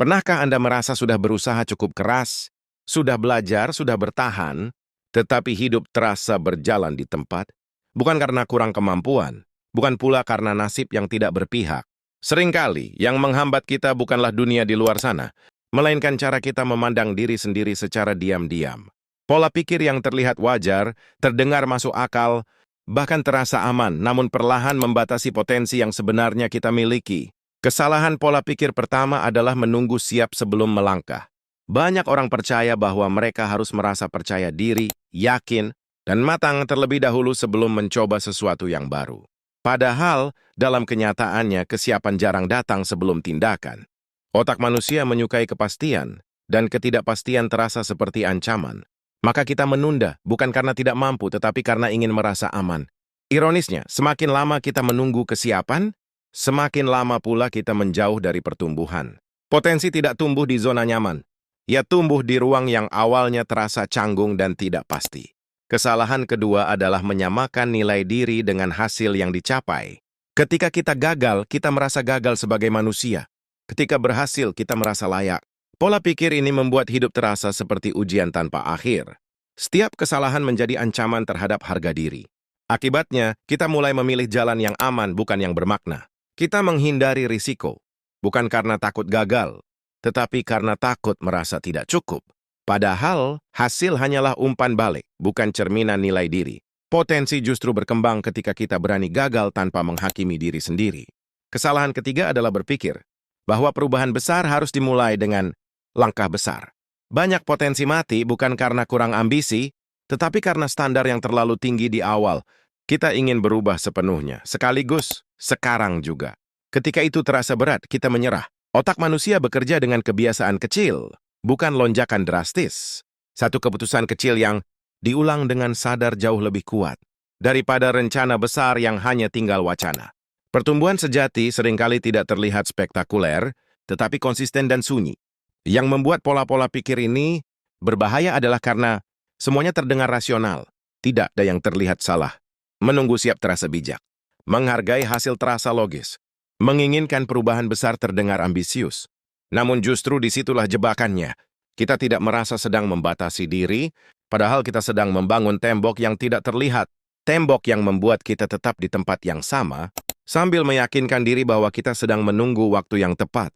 Pernahkah Anda merasa sudah berusaha cukup keras, sudah belajar, sudah bertahan, tetapi hidup terasa berjalan di tempat? Bukan karena kurang kemampuan, bukan pula karena nasib yang tidak berpihak. Seringkali yang menghambat kita bukanlah dunia di luar sana, melainkan cara kita memandang diri sendiri secara diam-diam. Pola pikir yang terlihat wajar, terdengar masuk akal, bahkan terasa aman, namun perlahan membatasi potensi yang sebenarnya kita miliki. Kesalahan pola pikir pertama adalah menunggu siap sebelum melangkah. Banyak orang percaya bahwa mereka harus merasa percaya diri, yakin, dan matang terlebih dahulu sebelum mencoba sesuatu yang baru. Padahal, dalam kenyataannya kesiapan jarang datang sebelum tindakan. Otak manusia menyukai kepastian, dan ketidakpastian terasa seperti ancaman. Maka kita menunda, bukan karena tidak mampu, tetapi karena ingin merasa aman. Ironisnya, semakin lama kita menunggu kesiapan, semakin lama pula kita menjauh dari pertumbuhan. Potensi tidak tumbuh di zona nyaman. Ia tumbuh di ruang yang awalnya terasa canggung dan tidak pasti. Kesalahan kedua adalah menyamakan nilai diri dengan hasil yang dicapai. Ketika kita gagal, kita merasa gagal sebagai manusia. Ketika berhasil, kita merasa layak. Pola pikir ini membuat hidup terasa seperti ujian tanpa akhir. Setiap kesalahan menjadi ancaman terhadap harga diri. Akibatnya, kita mulai memilih jalan yang aman bukan yang bermakna. Kita menghindari risiko, bukan karena takut gagal, tetapi karena takut merasa tidak cukup. Padahal, hasil hanyalah umpan balik, bukan cerminan nilai diri. Potensi justru berkembang ketika kita berani gagal tanpa menghakimi diri sendiri. Kesalahan ketiga adalah berpikir bahwa perubahan besar harus dimulai dengan langkah besar. Banyak potensi mati bukan karena kurang ambisi, tetapi karena standar yang terlalu tinggi di awal. Kita ingin berubah sepenuhnya, sekaligus sekarang juga. Ketika itu terasa berat, kita menyerah. Otak manusia bekerja dengan kebiasaan kecil, bukan lonjakan drastis. Satu keputusan kecil yang diulang dengan sadar jauh lebih kuat daripada rencana besar yang hanya tinggal wacana. Pertumbuhan sejati seringkali tidak terlihat spektakuler, tetapi konsisten dan sunyi. Yang membuat pola-pola pikir ini berbahaya adalah karena semuanya terdengar rasional, tidak ada yang terlihat salah. Menunggu siap terasa bijak, menghargai hasil terasa logis, menginginkan perubahan besar terdengar ambisius. Namun justru disitulah jebakannya. Kita tidak merasa sedang membatasi diri, padahal kita sedang membangun tembok yang tidak terlihat. Tembok yang membuat kita tetap di tempat yang sama, sambil meyakinkan diri bahwa kita sedang menunggu waktu yang tepat.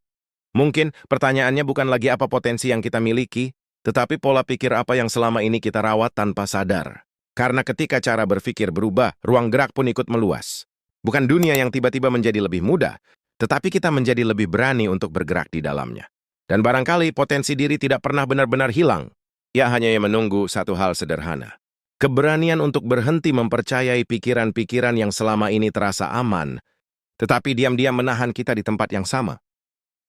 Mungkin pertanyaannya bukan lagi apa potensi yang kita miliki, tetapi pola pikir apa yang selama ini kita rawat tanpa sadar. Karena ketika cara berpikir berubah, ruang gerak pun ikut meluas. Bukan dunia yang tiba-tiba menjadi lebih mudah, tetapi kita menjadi lebih berani untuk bergerak di dalamnya. Dan barangkali potensi diri tidak pernah benar-benar hilang. Ia hanya menunggu satu hal sederhana. Keberanian untuk berhenti mempercayai pikiran-pikiran yang selama ini terasa aman, tetapi diam-diam menahan kita di tempat yang sama.